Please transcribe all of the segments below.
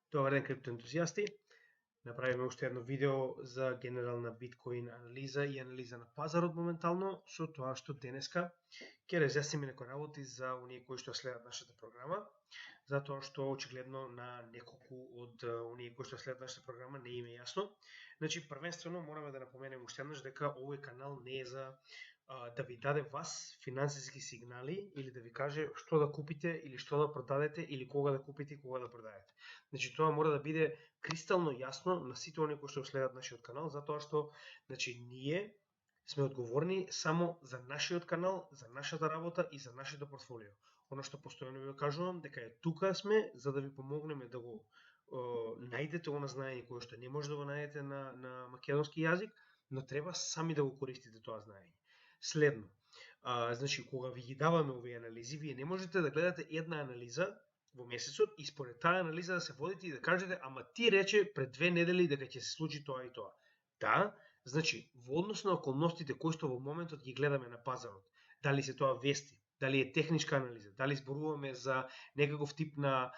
Добар ден, криптоентузијасти. Направиме уште едно видео за генерална биткоин анализа и анализа на пазарот моментално, со тоа што денеска ќе разјасниме некои работи за оние кои што следат нашата програма, затоа што очигледно на неколку од оние кои што следат нашата програма не им е јасно. Значи, првенствено мораме да напоменеме уште еднаш дека овој канал не е за да ви даде вас финансиски сигнали или да ви каже што да купите или што да продадете или кога да купите и кога да продадете. Значи, тоа мора да биде кристално јасно на сите оние кои што следат нашиот канал, затоа што ние сме одговорни само за нашиот канал, за нашата работа и за нашето портфолио. Оно што постојано ви кажувам, дека тука сме за да ви помогнеме да го најдете она знаење кое што не може да го најдете на македонски јазик, но треба сами да го користите тоа знаење. Следно, значи, кога ви ги даваме овие анализи, вие не можете да гледате една анализа во месецот и според таа анализа да се водите и да кажете, ама ти рече пред 2 недели дека ќе се случи тоа и тоа. Да, значи, во однос на околностите кои што во моментот ги гледаме на пазарот, дали се тоа вести, дали е техничка анализа, дали зборуваме за некаков тип на,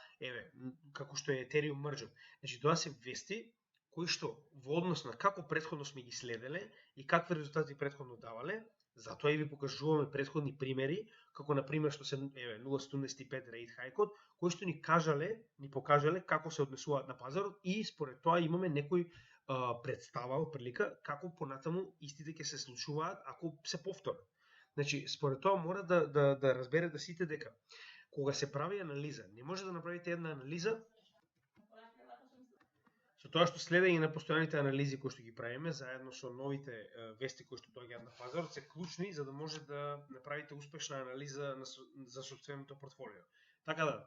како што е Ethereum Merge. Значи, тоа се вести кои што во однос на како претходно сме ги следеле и какви резултати претходно давале, затоа и ви покажуваме претходни примери, како на пример што се 0.75 rate hike-от, кои што ни покажале како се однесуваат на пазарот и според тоа имаме некој представа, прилика, како понатаму истите ќе се случуваат ако се повторат. Значи, според тоа мора да разберете сите дека кога се прави анализа, не може да направите една анализа со тоа што следење на постојаните анализи кои што ги правиме, заедно со новите вести кои што доаѓаат на пазарот, се клучни за да може да направите успешна анализа за собственото портфолио. Така да,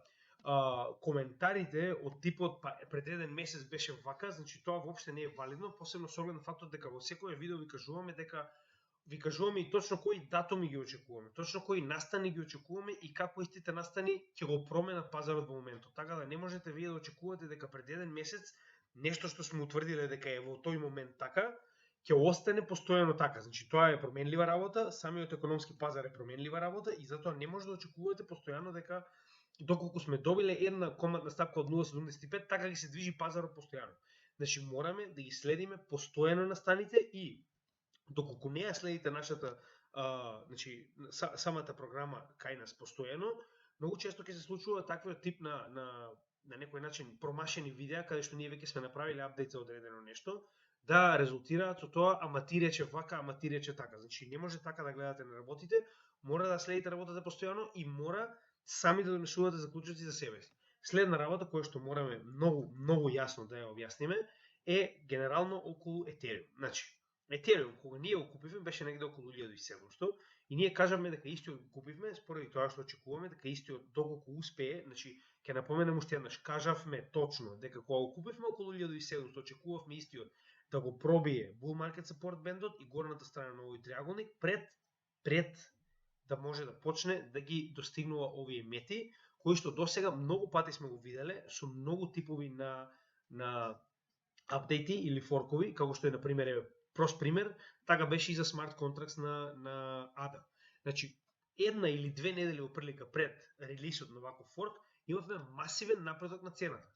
коментарите од типот пред еден месец беше вака, значи тоа воопште не е валидно, посебно со оглед на фактот дека во секое видео ви кажуваме и точно кои датуми ги очекуваме, точно кои настани ги очекуваме и како истите настани ќе го променат пазарот во моментот. Така да не можете вие да очекувате дека пред еден месец нешто што сме утврдиле дека е во тој момент така, ќе остане постојано така. Значи, тоа е променлива работа, самиот економски пазар е променлива работа и затоа не може да очекувате постојано дека доколку сме добиле една командна стапка од 0.75, така ги се движи пазарот постојано. Значи, мораме да ги следиме постојано настаните и доколку не ја следите нашата самата програма кај нас постојано, многу често ќе се случува таквиот тип на некој начин промашени видеа, каде што ние веќе сме направиле апдейт за одредено нешто, да резултираат со тоа, ама ти рече вака, ама ти рече така. Значи, не може така да гледате на работите, мора да следите работата постојано и мора сами да донесувате заклучоци за себе си. Следна работа, која што мораме многу јасно да ја објасниме, е генерално околу Ethereum. Значи, Ethereum, кога ние го купивме, беше негде околу 1700 и ние кажаме дека истиот го купивме, споради тоа што очекуваме дека истиот доколку успее, значи ќе напоменем уште еднаш, кажавме точно дека кога го купивме околу 1700, очекувавме истиот да го пробие bull market support бендот и горната страна на овој триаголник пред да може да почне да ги достигнува овие мети, кои што досега многу пати сме го виделе со многу типови на апдейти или форкови, како што е на пример прост пример, така беше и за смарт контракт на ADA. Значи, една или две недели опрлика пред релисот на ваков форк, имавме масивен напредок на цената.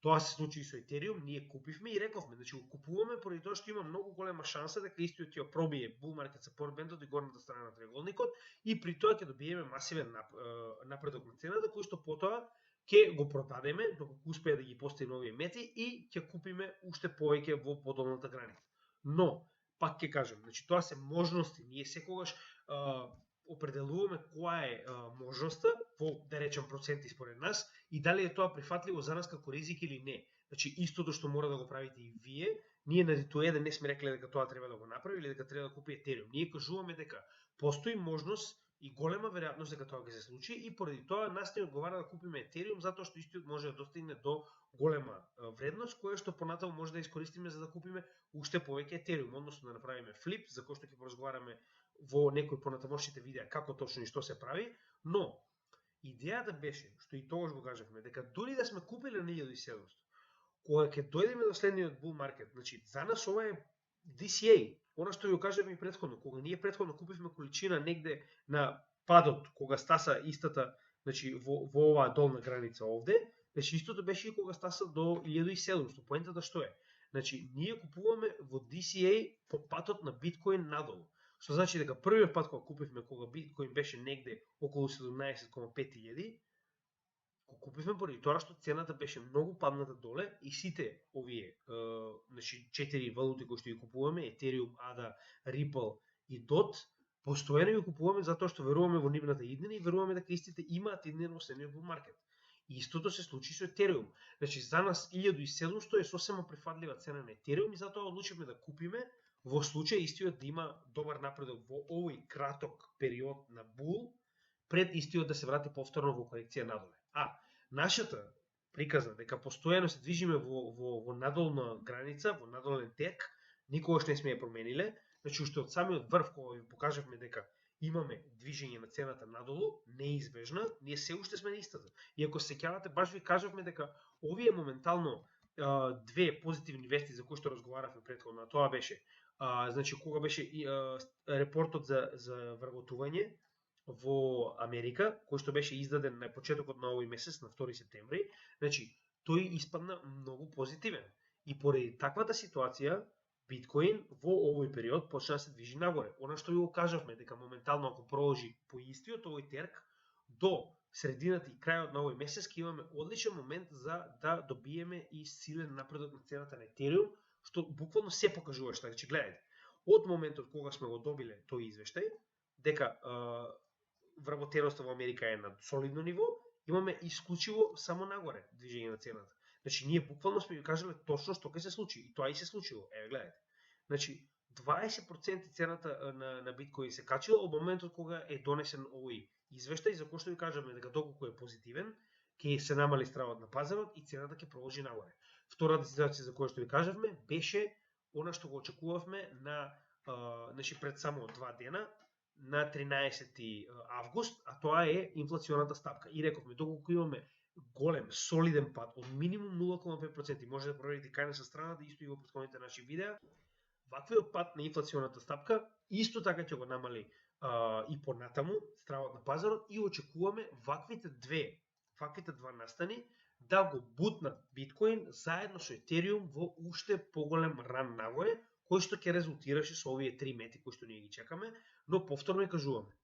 Тоа се случи и со Ethereum, ние купивме и рековме, значи го купуваме поради тоа што има многу голема шанса дека истиот ќе пробие bull market support бендот и горната страна на триаголникот и при тоа ќе добиеме масивен напредок на цената, кој што потоа ќе го продадеме доколку успее да ги постигне овие мети и ќе купиме уште повеќе во подолната граница. Но, пак ќе кажем, значи тоа се можности, ние секогаш определуваме која е можноста во, да речем, проценти според нас и дали е тоа прифатливо за нас како ризик или не. Значи, истото што мора да го правите и вие, ние на ниту еден не сме рекле дека тоа треба да го направи или дека треба да купи Ethereum. Ние кажуваме дека постои можност и голема веројатност дека тоа ќе се случи и поради тоа нас не одговара да купиме Ethereum затоа што истиот може да достигне до голема вредност која што понатаму може да искористиме за да купиме уште повеќе Ethereum, односно да направиме флип, за кој што ќе поразговараме во некои понатамошните видеа како точно и што се прави, но идејата беше, што и тогаш го кажавме, дека дури да сме купиле на 1700, кога ќе дојдеме до следниот bull market, значи за нас ова е DCA, она што ја кажавме и претходно, кога ние претходно купивме количина негде на падот, кога стаса истата, значи во оваа долна граница овде, Значи истото беше и кога стаса до 1700. Поентата што е? Значи, ние купуваме во DCA по патот на биткоин надолу. Што значи дека првиот пат кога купивме, кога биткоин беше негде околу 17,5 го купивме поради тоа што цената беше многу падната доле и сите овие значи 4 валути кои што ги купуваме, Ethereum, ADA, Ripple и DOT, постојано ги купуваме затоа што веруваме во нивната иднина и веруваме дека истите имаат иднина во следниот bull market. И истото се случи со Ethereum. Значи за нас 1700 е сосема прифатлива цена на Ethereum и затоа одлучивме да купиме во случај истиот да има добар напредок во овој краток период на bull пред истиот да се врати повторно во корекција надоле. Нашата приказна дека постојано се движиме во надолна граница, во надолен тек, никогаш не сме ја промениле. Значи, уште од самиот врв, кога ви покажавме дека имаме движење на цената надолу, неизбежна, ние се уште сме на истата. И ако се сеќавате, баш ви кажавме дека овие моментално две позитивни вести за кои што разговаравме претходно, тоа беше, значи, кога беше репортот за вработување во Америка, кој што беше издаден на почетокот на овој месец, на 2 септември, значи, тој испадна многу позитивен. И поради таквата ситуација, биткоин во овој период почна да се движи нагоре. Она што ви го кажавме, дека моментално ако продолжи по истиот овој терк, до средината и крајот на овој месец ќе имаме одличен момент за да добиеме и силен напредок на цената на Ethereum, што буквално се покажува што. Значи, гледате, од моментот кога сме го добиле тој извештај, дека вработеноста во Америка е на солидно ниво, имаме исклучиво само нагоре движење на цената. Значи, ние буквално сме ви кажале точно што ќе се случи и тоа и се случило. Еве гледате. Значи, 20% цената на биткоин се качила од моментот кога е донесен овој извештај, за кој што ви кажаме дека доколку е позитивен, ќе се намали стравот на пазарот и цената ќе продолжи нагоре. Втората ситуација за која што ви кажавме беше она што го очекувавме на значи пред само 2 дена, на 13 август, а тоа е инфлационата стапка. И рековме, доколку имаме голем, солиден пат од минимум 0,5%, може да проверите кај на страната, исто и во претходните наши видеа, ваквиот пат на инфлационата стапка исто така ќе го намали и понатаму стравот на пазарот и очекуваме ваквите два настани да го бутнат биткоин заедно со Ethereum во уште поголем ран нагоре, кој што ќе резултираше со овие 3 мети кои што ние ги чекаме, но повторно кажуваме.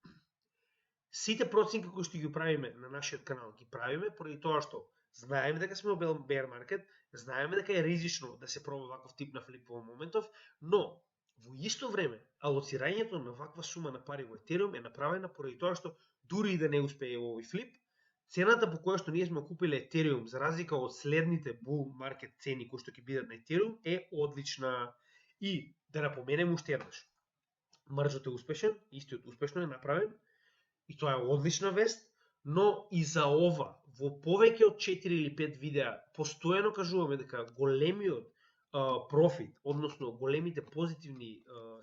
Сите проценки кои што ги правиме на нашиот канал ги правиме поради тоа што знаеме дека сме во bear market, знаеме дека е ризично да се проба ваков тип на флип во моментов, но во исто време алоцирањето на ваква сума на пари во Ethereum е направена поради тоа што дури и да не успее во овој флип, цената по која што ние сме купиле Ethereum за разлика од следните bull market цени кои што ќе бидат на Ethereum е одлична. И да напоменем уште еднаш, маржот е успешен, истиот успешно е направен, и тоа е одлична вест, но и за ова, во повеќе од 4 или 5 видеа, постојано кажуваме дека големиот профит, односно големите позитивни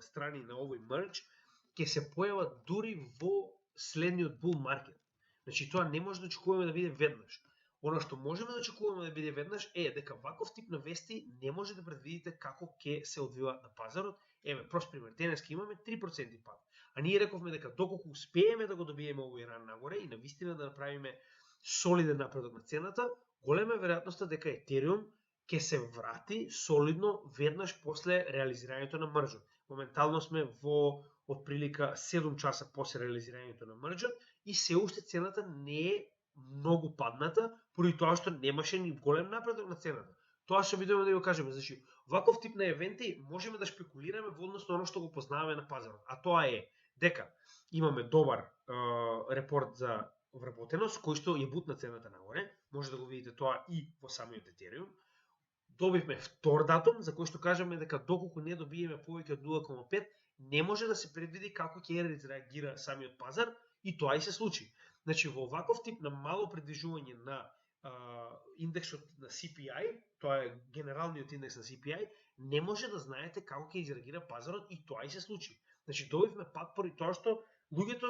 страни на овој мерч, ќе се појават дури во следниот bull market. Значи, тоа не може да очекуваме да биде веднаш. Оно што можеме да очекуваме да биде веднаш е дека ваков тип на вести не може да предвидите како ќе се одвиваат на пазарот. Еве, прост пример, денеска имаме 3% пад. А ние рековме дека доколку успееме да го добиеме овој ран нагоре и навистина да направиме солиден напредок на цената, голема е веројатноста дека Ethereum ќе се врати солидно веднаш после реализирањето на мржот. Моментално сме во отприлика 7 часа после реализирањето на мржот и се уште цената не е многу падната, поради тоа што немаше ни голем напредок на цената. Тоа што видиме да го кажеме, значи, ваков тип на евенти можеме да шпекулираме во однос на оно што го познаваме на пазарот, а тоа е дека имаме добар репорт за вработеност кој што ја бутна цената нагоре, може да го видите тоа и во самиот Ethereum. Добивме втор датум за кој што кажеме дека доколку не добиеме повеќе од 0,5, не може да се предвиди како ќе реагира самиот пазар и тоа и се случи. Значи, во ваков тип на мало предвижување на индексот на CPI, тоа е генералниот индекс на CPI, не може да знаете како ќе изреагира пазарот и тоа и се случи. Значи, добивме пат поради тоа што луѓето,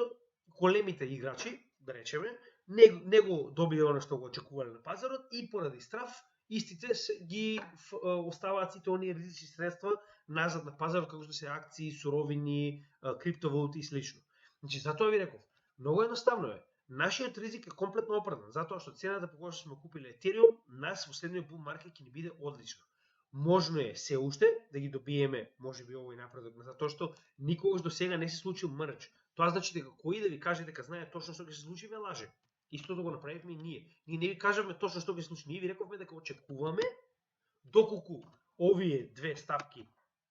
големите играчи, да речеме, не го добија оно што го очекувале на пазарот и поради страф, истите ги оставаат сите оние ризични средства назад на пазарот, како што се акции, суровини, криптовалути и слично. Значи, затоа ви реков, многу едноставно е. Нашиот ризик е комплетно оправдан, затоа што цената по која што сме купиле Ethereum, нас во следниот bull market ќе ни биде одлично. Можно е се уште да ги добиеме, можеби овој напредок, затоа што никогаш до сега не се случил мрч. Тоа значи дека кој да ви каже дека знае точно што ќе се случи, ве лаже. Истото го направивме и ние. Ние не ви кажавме точно што ќе се случи, ние ви рековме дека очекуваме доколку овие две стапки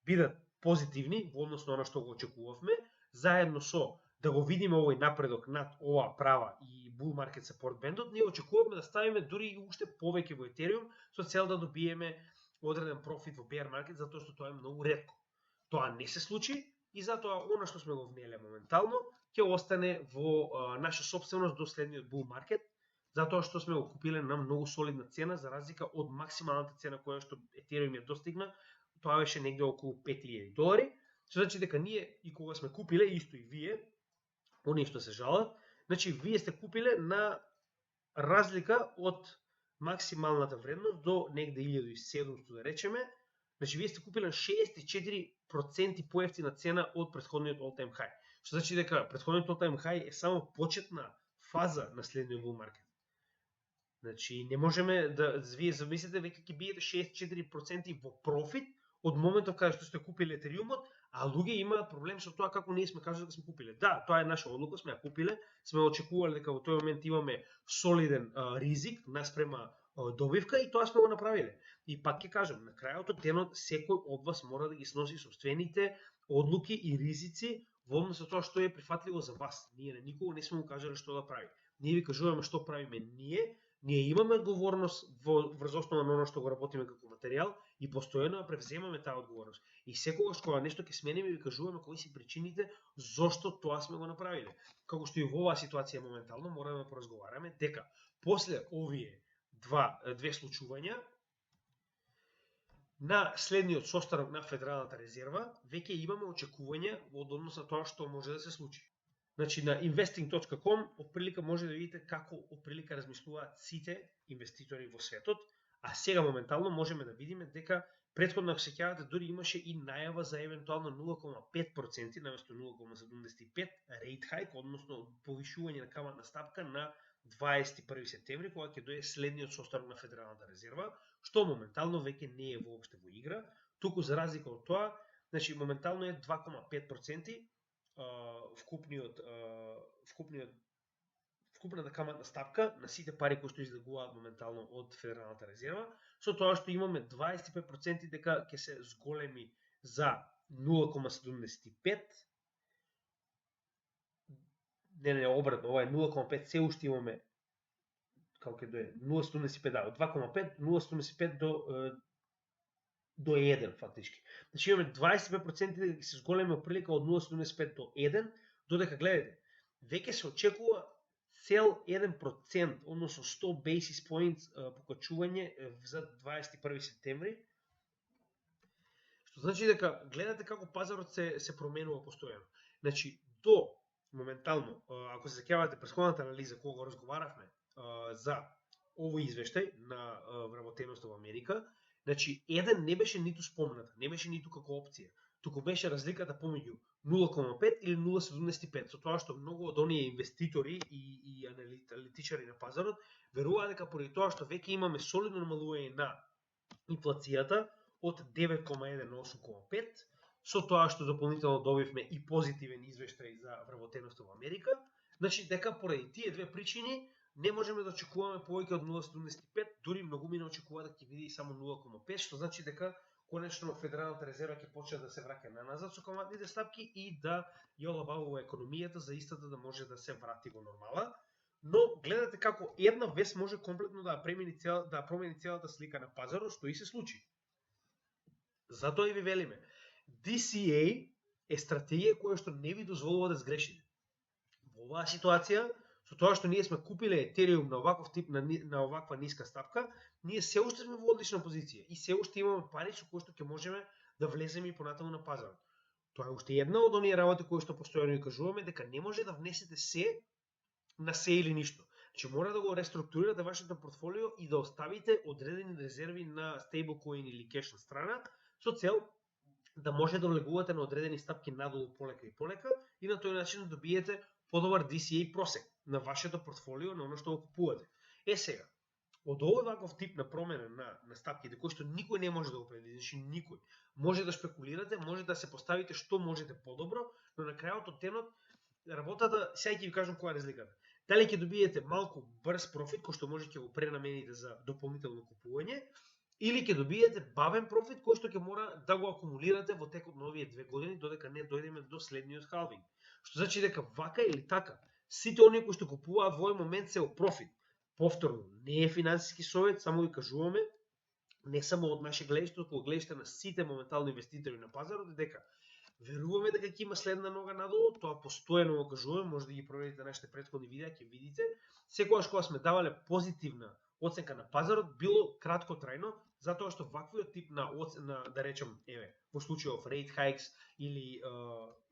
бидат позитивни во однос на она што го очекувавме, заедно со да го видиме овој напредок над оваа права и bull market support бендот, ние очекуваме да ставиме дури и уште повеќе во Ethereum со цел да добиеме одреден профит во bear market, затоа што тоа е многу ретко. Тоа не се случи и затоа она што сме го внеле моментално ќе остане во наша собственост до следниот bull market, затоа што сме го купиле на многу солидна цена за разлика од максималната цена која што Ethereum ја достигна, тоа беше негде околу $5000. Што значи дека ние и кога сме купиле, исто и вие, оние што се жалат, значи вие сте купиле на разлика од максималната вредност до негде 1700 да речеме, значи вие сте купиле на 64% поевтина цена од претходниот all-time high. Што значи дека претходниот all-time high е само почетна фаза на следниот bull market. Значи не можеме да вие замислите веќе ќе биете 64% во профит од моментот кога што сте купиле Ethereum-от, а луѓе имаат проблем со тоа како ние сме кажали дека сме купиле. Да, тоа е наша одлука, сме ја купиле, сме очекувале дека во тој момент имаме солиден ризик наспрема добивка и тоа сме го направиле. И пак ќе кажам, на крајот од денот секој од вас мора да ги сноси собствените одлуки и ризици во однос со тоа што е прифатливо за вас. Ние на никого не сме му кажале што да прави. Ние ви кажуваме што правиме ние имаме одговорност врз основа на оно што го работиме како материјал и постојано ја превземаме таа одговорност. И секогаш кога нешто ќе смениме ви кажуваме кои се причините зошто тоа сме го направиле. Како што и во оваа ситуација моментално мораме да поразговараме дека после овие две случувања на следниот состанок на Федералната резерва веќе имаме очекувања од однос на тоа што може да се случи. Значи на investing.com отприлика може да видите како отприлика размислуваат сите инвеститори во светот, а сега моментално можеме да видиме дека претходно ако се сеќавате дури имаше и најава за евентуално 0,5% наместо 0,75 rate hike, односно повишување на каматна стапка на 21 септември кога ќе дое следниот состанок на Федералната резерва, што моментално веќе не е воопште во игра, туку за разлика од тоа, значи моментално е 2,5% вкупната каматна стапка на сите пари кои што излегуваат моментално од Федералната резерва, со тоа што имаме 25% дека ќе се зголеми за 0,75. Не, обратно, ова е 0,5, се уште имаме како ќе дое 0,75, да, од 2,5, 0,75 до 1 фактички. Значи имаме 25% дека се зголеми оприлика од 0,75 до 1, додека гледате, веќе се очекува цел 1%, односно 100 basis points покачување за 21 септември. Што значи дека гледате како пазарот се променува постојано. Значи до моментално, ако се сеќавате претходната анализа кога го разговаравме за овој извештај на вработеноста во Америка, значи, 1 не беше ниту спомната, не беше ниту како опција, туку беше разликата помеѓу 0,5 или 0,75, со тоа што многу од оние инвеститори и аналитичари на пазарот веруваат дека поради тоа што веќе имаме солидно намалување на инфлацијата од 9,1 на 8,5, со тоа што дополнително добивме и позитивен извештај за вработеноста во Америка, значи дека поради тие две причини не можеме да очекуваме повеќе од 0,75, дури многумина очекуваат дека ќе биде и само 0,5, што значи дека конечно Федералната резерва ќе почне да се враќа на назад со каматните стапки и да ја олабавува економијата за истата да може да се врати во нормала. Но гледате како една вест може комплетно да промени целата слика на пазарот, што и се случи. Затоа и ви велиме, DCA е стратегија која што не ви дозволува да сгрешите. Во оваа ситуација, со тоа што ние сме купиле Ethereum на оваков тип, на оваква ниска стапка, ние се уште сме во одлична позиција и се уште имаме пари со кои што ќе можеме да влеземе и понатаму на пазарот. Тоа е уште една од оние работи кои што постојано ја кажуваме, дека не може да внесете се на се или ништо. Значи мора да го реструктурирате вашето портфолио и да оставите одредени резерви на stablecoin или кеш на страна, со цел да може да влегувате на одредени стапки надолу полека и полека и на тој начин да добиете подобар DCA просек. на вашето портфолио, на оно што го купувате. Сега, од овој ваков тип на промена на стапките, кој што никој не може да го предвиди, значи никој. Може да шпекулирате, може да се поставите што можете подобро, но на крајот од денот работата, сега ќе ви кажам која е разликата. Дали ќе добиете малку брз профит, кој што можете го пренамените за дополнително купување, или ќе добиете бавен профит кој што ќе мора да го акумулирате во текот на овие 2 години додека не дојдеме до следниот халвинг. Што значи дека вака или така, сите оние кои што купуваат во овој момент се во профит. Повторно, не е финансиски совет, само ви кажуваме, не само од наше гледиште, туку гледиште на сите моментални инвеститори на пазарот, дека веруваме дека ќе има следна нога надолу, тоа постојано го кажуваме, може да ги проверите нашите претходни видеа, ќе видите. Секогаш кога сме давале позитивна оценка на пазарот, било краткотрајно, затоа што ваквиот тип на да речем, во случајов rate hikes или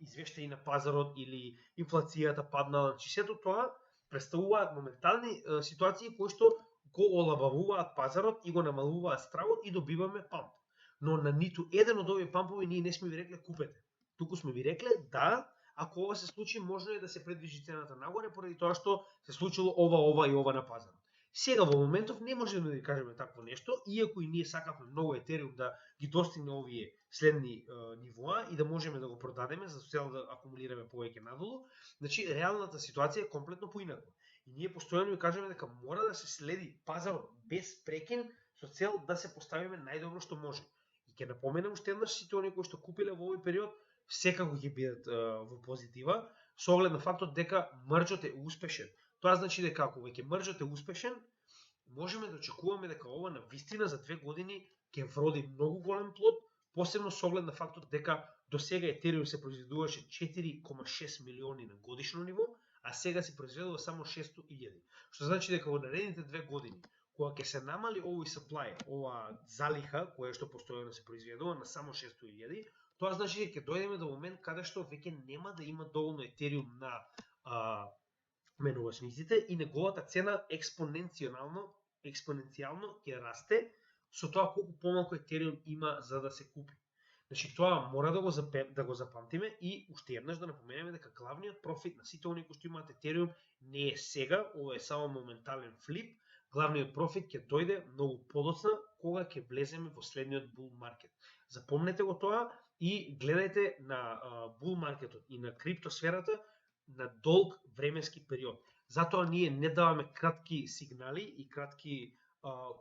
извештаи на пазарот или инфлацијата паднала, значи сето тоа представуваат моментални ситуации кои што го олабавуваат пазарот и го намалуваат стравот и добиваме памп. Но на ниту еден од овие пампови ние не сме ви рекле купете. Туку сме ви рекле да, ако ова се случи, можно е да се предвижи цената нагоре поради тоа што се случило ова и ова на пазарот. Сега во моментов не можеме да ви кажеме такво нешто, иако и ние сакавме многу етериум да ги достигне овие следни нивоа и да можеме да го продадеме за цел да акумулираме повеќе надолу. Значи реалната ситуација е комплетно поинаква. И ние постојано ви кажеме дека мора да се следи пазарот без прекин со цел да се поставиме најдобро што може. И ќе напоменам уште еднаш сите оние кои што купиле во овој период секако ќе бидат во позитива со оглед на фактот дека марџот е успешен. Тоа значи дека ако веќе марџот е успешен, можеме да очекуваме дека ова на вистина за 2 години ќе вроди многу голем плод, посебно со оглед на фактот дека до сега етериум се произведуваше 4,6 милиони на годишно ниво, а сега се произведува само 600.000. Што значи дека во наредните 2 години, кога ќе се намали овој supply, ова залиха која што постојано се произведува на само 600.000, тоа значи дека ќе дојдеме до момент каде што веќе нема да има доволно етериум на менувачниците и неговата цена експоненцијално ќе расте со тоа колку помалку етериум има за да се купи. Значи тоа мора да го запамтиме и уште еднаш да напоменеме дека главниот профит на сите оние кои што имаат етериум не е сега, ова е само моментален флип. Главниот профит ќе дојде многу подоцна кога ќе влеземе во следниот бул маркет. Запомнете го тоа и гледајте на бул маркетот и на криптосферата на долг временски период. Затоа ние не даваме кратки сигнали и кратки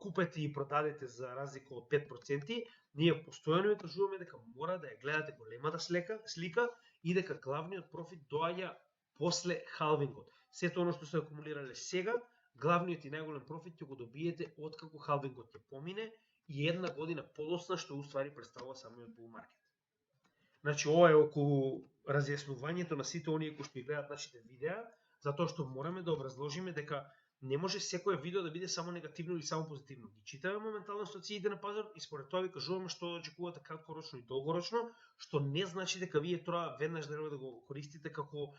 купете и продадете за разлика од 5%, ние постојано ви кажуваме дека мора да ја гледате големата слика и дека главниот профит доаѓа после халвингот. Сето оно што се акумулирале сега, главниот и најголем профит ќе го добиете откако халвингот ќе помине и една година подоцна што уствари представува самиот бул маркет. Значи ова е околу разјаснувањето на сите оние кои што ги гледаат нашите видеа, затоа што мораме да образложиме дека не може секое видео да биде само негативно или само позитивно. Ги читаме моментално ситуациите на пазарот и според тоа ви кажуваме што да очекувате краткорочно и долгорочно, што не значи дека вие тоа веднаш да го користите како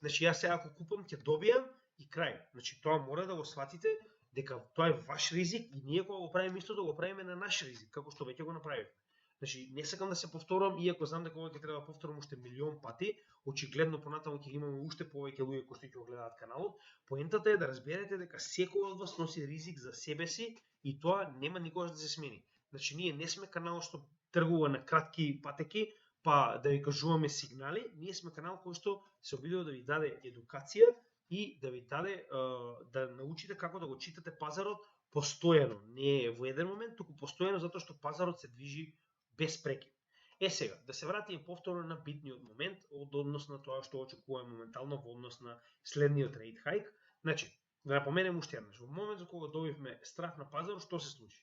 значи јас сега ако купам ќе добијам и крај. Значи тоа мора да го сватите дека тоа е ваш ризик и ние кога го правиме исто да го правиме на наш ризик, како што веќе го направивме. Значи, не сакам да се повторувам, иако знам дека ова ќе треба да повторам уште милион пати, очигледно понатаму ќе имаме уште повеќе луѓе кои што ќе го гледаат каналот. Поентата е да разберете дека секој од вас носи ризик за себе си и тоа нема никогаш да се смени. Значи, ние не сме канал што тргува на кратки патеки, па да ви кажуваме сигнали, ние сме канал кој што се обидува да ви даде едукација и да ви даде да научите како да го читате пазарот постојано, не во еден момент, туку постојано затоа што пазарот се движи без прекин. Сега, да се вратиме повторно на битниот момент од однос на тоа што очекуваме моментално во однос на следниот rate hike. Значи, да напоменем уште еднаш, во моментот кога добивме страх на пазарот, што се случи?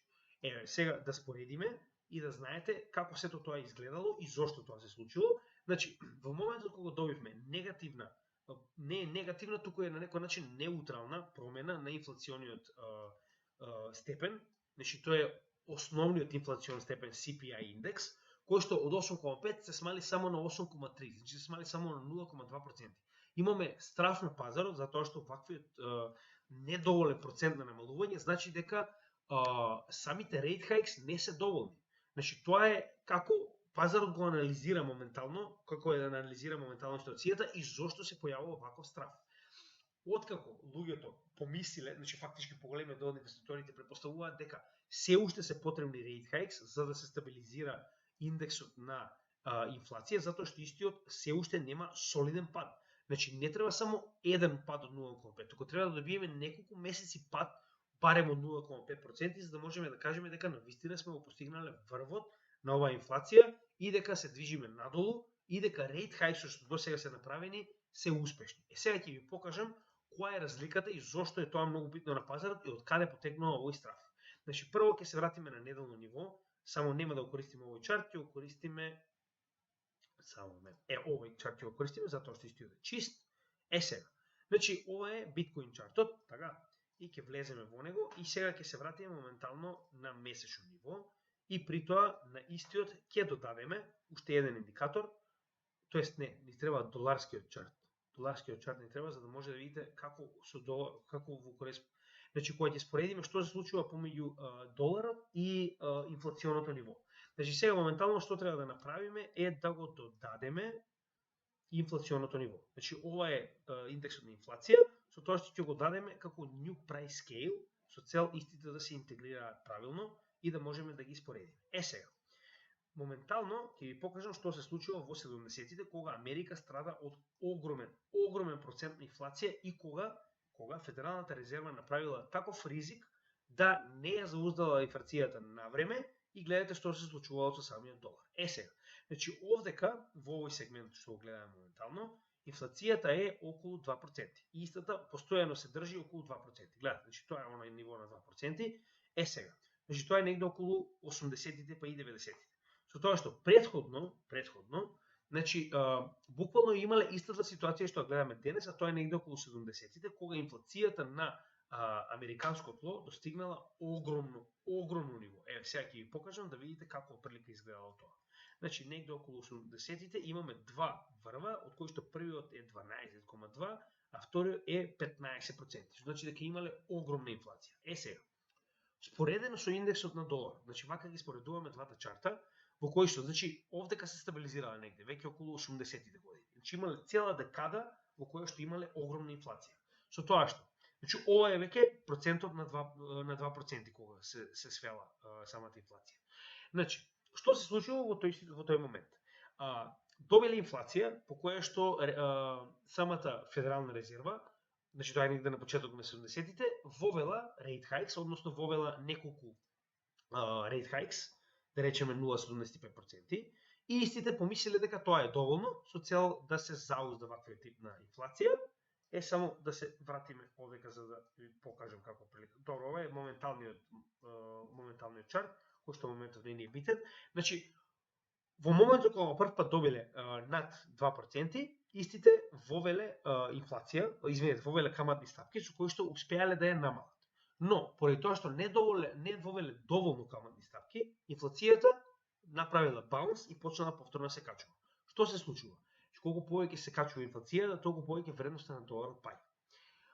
Сега да споредиме и да знаете како сето тоа изгледало и зошто тоа се случило. Значи, во моментот кога добивме негативна, не е негативна, туку е на некој начин неутрална промена на инфлациониот степен, значи тоа е основниот инфлацион степен CPI индекс, кој што од 8,5 се смали само на 8,3, значи се смали само на 0,2%. Имаме страф на пазарот затоа што ваквиот недоволен процент на намалување значи дека самите rate hikes не се доволни. Значи тоа е како пазарот го анализира моментално, како е да анализира моментално ситуацијата и зошто се појавува ваков страф. Откако луѓето помислиле, значи фактички поголемиот дел од инвеститорите претпоставуваат дека се уште се потребни rate hikes за да се стабилизира индексот на инфлација, затоа што истиот се уште нема солиден пад. Значи не треба само еден пад од 0,5, туку треба да добиеме неколку месеци пад барем од 0,5% за да можеме да кажеме дека навистина сме го постигнале врвот на оваа инфлација и дека се движиме надолу и дека rate hikes што досега се направени се успешни. Сега ќе ви покажам која е разликата и зошто е тоа многу битно на пазарот и од каде потекнува овој страх. Значи прво ќе се вратиме на неделно ниво, само нема да го користиме овој чарт, ќе го користиме само момент. Овој чарт ќе го користиме затоа што истиот е чист. Сега. Значи ова е Bitcoin чартот, така? И ќе влеземе во него и сега ќе се вратиме моментално на месечно ниво и при тоа на истиот ќе додадеме уште еден индикатор, тоест не, ни треба доларскиот чарт. Доларскиот чарт ни треба за да може да видите како со долар, како во корес. Значи кога ќе споредиме што се случува помеѓу доларот и инфлационото ниво. Значи сега моментално што треба да направиме е да го додадеме инфлационото ниво. Значи ова е индексот на инфлација, со тоа што ќе го дадеме како new price scale со цел истите да се интегрираат правилно и да можеме да ги споредиме. Сега. Моментално ќе ви покажам што се случува во 70-тите кога Америка страда од огромен процент на инфлација и кога Федералната резерва направила таков ризик да не ја зауздала инфлацијата на време и гледате што се случувало со самиот долар. Сега. Значи овдека во овој сегмент што го гледаме моментално, инфлацијата е околу 2%. И истата постојано се држи околу 2%. Гледате, значи тоа е онај ниво на 2%. Сега. Значи тоа е негде околу 80-тите па и 90-тите. Со тоа што предходно, значи буквално имале истата ситуација што гледаме денес, а тоа е негде околу 70-тите, кога инфлацијата на американско тло достигнала огромно ниво. Сега ќе ви покажам да видите како прилика изгледало тоа. Значи негде околу 80-тите имаме два врва, од кои што првиот е 12,2, а вториот е 15%. Значи дека имале огромна инфлација. Сега. Споредено со индексот на долар, значи вака ги споредуваме двата чарта, во кој што, значи, овдека се стабилизирала негде, веќе околу 80-тите години. Значи имале цела декада во која што имале огромна инфлација. Со тоа што, значи ова е веќе процентот на 2% кога се свела самата инфлација. Значи, што се случува во тој момент? Добиле инфлација по која што самата Федерална резерва, значи тоа е негде на почеток на 70-тите, вовела rate hikes, односно вовела неколку rate hikes, да речеме 0,75%, и истите помислиле дека тоа е доволно со цел да се заузда ваква тип на инфлација. Само да се вратиме овдека за да ви покажам како прилика. Добро, ова е моменталниот чарт, кој што моментот не е битен. Значи, во моментот кога прв пат добиле над 2%, истите вовеле вовеле каматни стапки со кои што успеале да ја намалат. Но, поради тоа што не вовеле доволно каматни стапки, инфлацијата направила баунс и почнала повторно да се качува. Што се случува? Колку повеќе се качува инфлацијата, толку повеќе вредноста на доларот паѓа.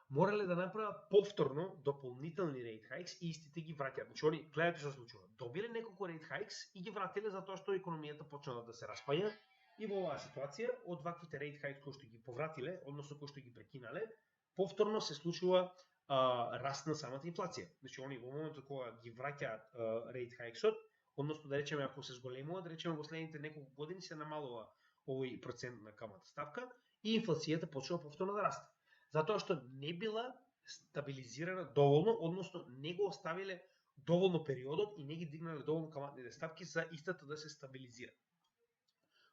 Морале да направат повторно дополнителни rate hikes и истите ги враќаат. Значи, они гледате што се случува. Добиле неколку rate hikes и ги вратиле затоа што економијата почнала да се распаѓа и во оваа ситуација од ваквите rate hikes кои што ги повратиле, односно кои што ги прекинале, повторно се случува раст на самата инфлација. Значи, они во моментот кога ги враќаат rate hikes-от, односно да речеме ако се зголемува, да речеме во следните неколку години се намалува овој процент на камата ставка и инфлацијата почнува повторно да расте. Затоа што не била стабилизирана доволно, односно не го оставиле доволно периодот и не ги дигнале доволно каматните ставки за истата да се стабилизира.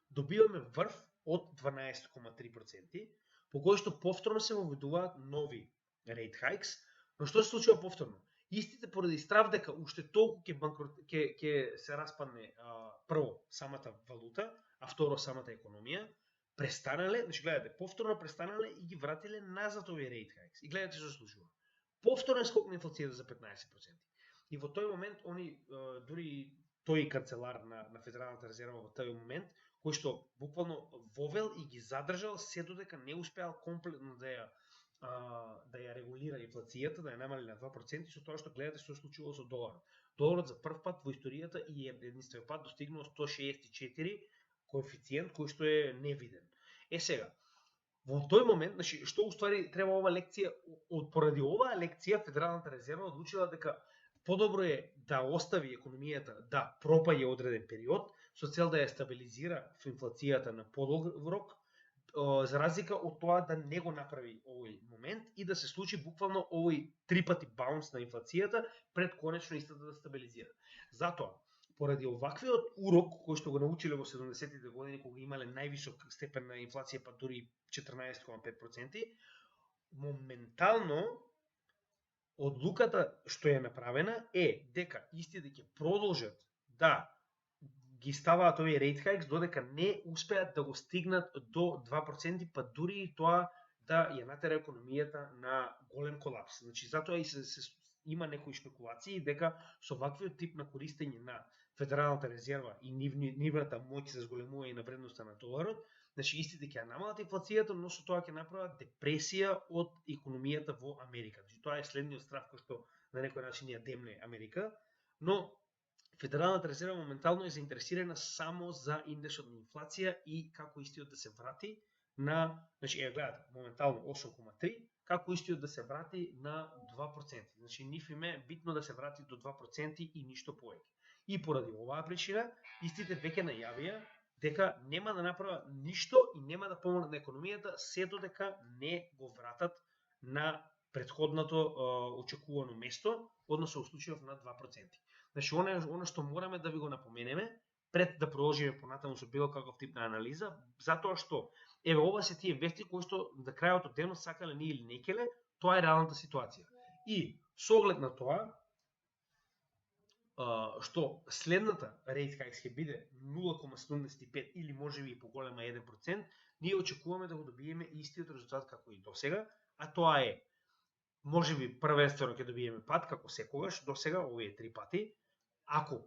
Добиваме врв од 12,3%, по кој што повторно се воведуваат нови rate hikes, но што се случува повторно? Истите поради страв дека уште толку ќе се распадне прво самата валута, а второ самата економија, престанале, значи гледате, повторно престанале и ги вратиле назад овие rate hikes. И гледате што се случува. Повторно скок на инфлацијата за 15%. И во тој момент они дури тој канцелар на Федералната резерва во тој момент, кој што буквално вовел и ги задржал се додека не успеал комплетно да ја регулира инфлацијата, да ја намали на 2%, со тоа што гледате што се случило со доларот. Доларот за прв пат во историјата и единствен пат достигнал 164 коефициент кој што е невиден. Сега, Во тој момент, значи, што уствари треба ова лекција, поради оваа лекција Федералната резерва одлучила дека подобро е да остави економијата да пропаѓа одреден период, со цел да ја стабилизира инфлацијата на подолг рок, за разлика од тоа да не го направи овој момент и да се случи буквално овој 3 пати баунс на инфлацијата пред конечно истата да стабилизира. Затоа, поради оваквиот урок кој што го научиле во 70-тите години кога имале највисок степен на инфлација, па дури 14,5%, моментално одлуката што е направена е дека истите ќе продолжат да ги ставаат овие rate hikes додека не успеат да го стигнат до 2%, па дури и тоа да ја натера економијата на голем колапс. Значи, затоа и има некои шпекулации дека со ваквиот тип на користење на Федералната резерва и нивната моќ за зголемување на вредноста на доларот, значи истите ќе намалат инфлацијата, но со тоа ќе направат депресија од економијата во Америка. Значи, тоа е следниот страв кој што на некој начин ја демне Америка, но Федералната резерва моментално е заинтересирана само за индексот на инфлација и како истиот да се врати на, значи гледате, моментално 8,3, како истиот да се врати на 2%. Значи нив им е битно да се врати до 2% и ништо повеќе. И поради оваа причина, истите веќе најавија дека нема да направат ништо и нема да помогнат на економијата се додека не го вратат на претходното очекувано место, односно во случајов на 2%. Значи, оно што мораме да ви го напоменеме, пред да продолжиме понатаму со било каков тип на анализа, затоа што, еве, ова се тие вести кои што до крајот од денот сакале ни или не келе, тоа е реалната ситуација. И, со оглед на тоа, што следната rate hike ќе биде 0,75 или можеби и поголема 1%, ние очекуваме да го добиеме истиот резултат како и досега, а тоа е можеби првенствено ќе добиеме пат, како секогаш, до сега, овие 3 пати, ако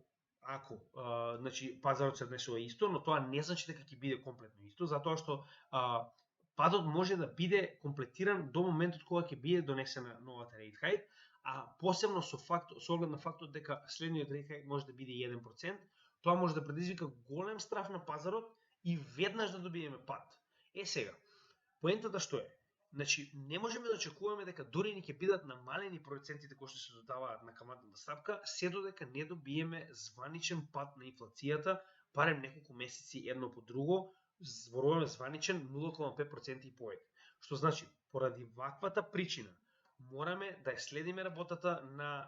значи, пазарот се однесува исто, но тоа не значи дека ќе биде комплетно исто, затоа што падот може да биде комплетиран до моментот кога ќе биде донесена новата rate hike, а посебно со оглед на фактот дека следниот rate hike може да биде 1%, тоа може да предизвика голем страф на пазарот и веднаш да добиеме пат. Сега, поентата што е? Значи, не можеме да очекуваме дека дури ни ќе бидат намалени процентите кои што се додаваат на каматната стапка, се додека не добиеме званичен пат на инфлацијата, барем неколку месеци едно по друго, зборуваме званичен 0,5% и повеќе. Што значи, поради ваквата причина, мораме да ја следиме работата на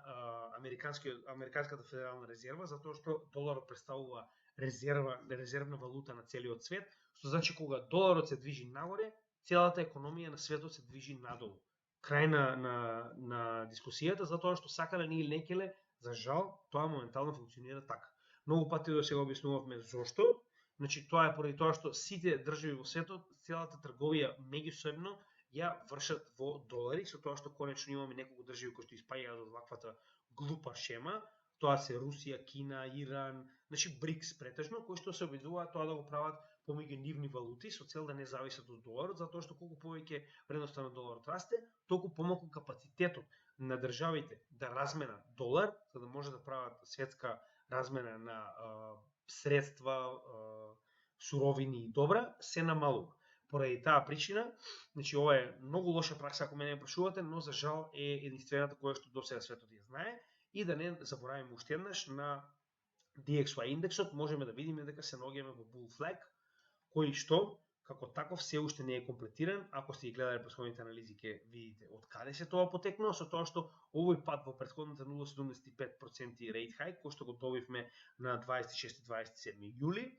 Американската федерална резерва, затоа што доларот представува резервна валута на целиот свет, што значи кога доларот се движи нагоре, целата економија на светот се движи надолу. Крај на дискусијата, затоа што сакале ни или не келе, за жал, тоа моментално функционира така. Многу пати до сега објаснувавме зошто. Значи, тоа е поради тоа што сите држави во светот, целата трговија меѓусебно ја вршат во долари, со тоа што конечно имаме неколку држави кои што испаѓаат од ваквата глупа шема. Тоа се Русија, Кина, Иран, значи БРИКС претежно, кои што се обидуваат тоа да го прават помеѓу нивни валути со цел да не зависат од доларот, затоа што колку повеќе вредноста на доларот расте, толку помалку капацитетот на државите да разменат долар, за да може да прават светска размена на средства, суровини и добра, се намалува. Поради таа причина, значи ова е многу лоша пракса ако мене прашувате, но за жал е единствената која што досега светот ја знае. И да не забораваме уште еднаш на DXY индексот, можеме да видиме дека се наоѓаме во bull flag, кој што како таков се уште не е комплетиран. Ако сте ги гледале претходните анализи ќе видите од каде се тоа потекнало, со тоа што овој пат во претходната 0,75% rate hike, кој што го добивме на 26-27 јули,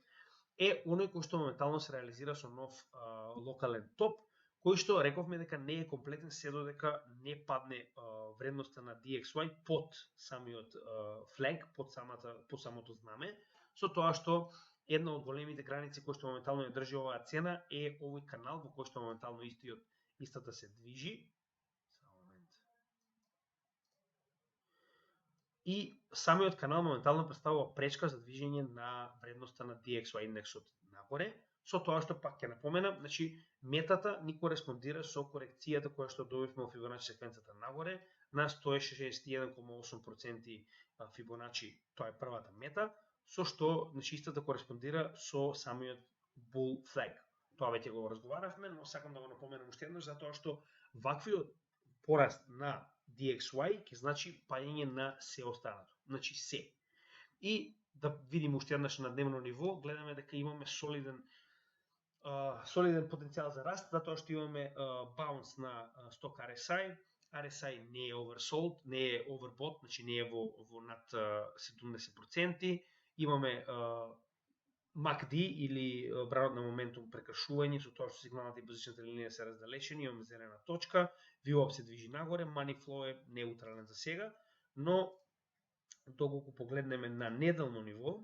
е оној кој што моментално се реализира со нов локален топ, кој што рековме дека не е комплетен се додека не падне вредноста на DXY под самиот флаг, под самото знаме, со тоа што една од големите граници кои што моментално ја држи оваа цена е овој канал во кој што моментално истата се движи. И самиот канал моментално представува пречка за движење на вредноста на DXY индексот нагоре, со тоа што пак ќе напоменам, значи метата ни кореспондира со корекцијата која што добивме во Фибоначи секвенцата нагоре на 161,8% Фибоначи, тоа е првата мета, со што значи истата кореспондира со самиот bull flag. тоа веќе го разговаравме, но сакам да го напоменам уште еднаш затоа што ваквиот пораст на DXY ќе значи паѓање на се останато. Значи се. И да видиме уште еднаш на дневно ниво, гледаме дека имаме солиден потенцијал за раст, затоа што имаме баунс на сток RSI. RSI не е oversold, не е overbought, значи не е во над 70%. Имаме MACD или бранот на моментум прекршување, со тоа што сигналната и базичната линија се раздалечени, имаме зелена точка, VWAP се движи нагоре, money flow е неутрален за сега, но доколку погледнеме на неделно ниво,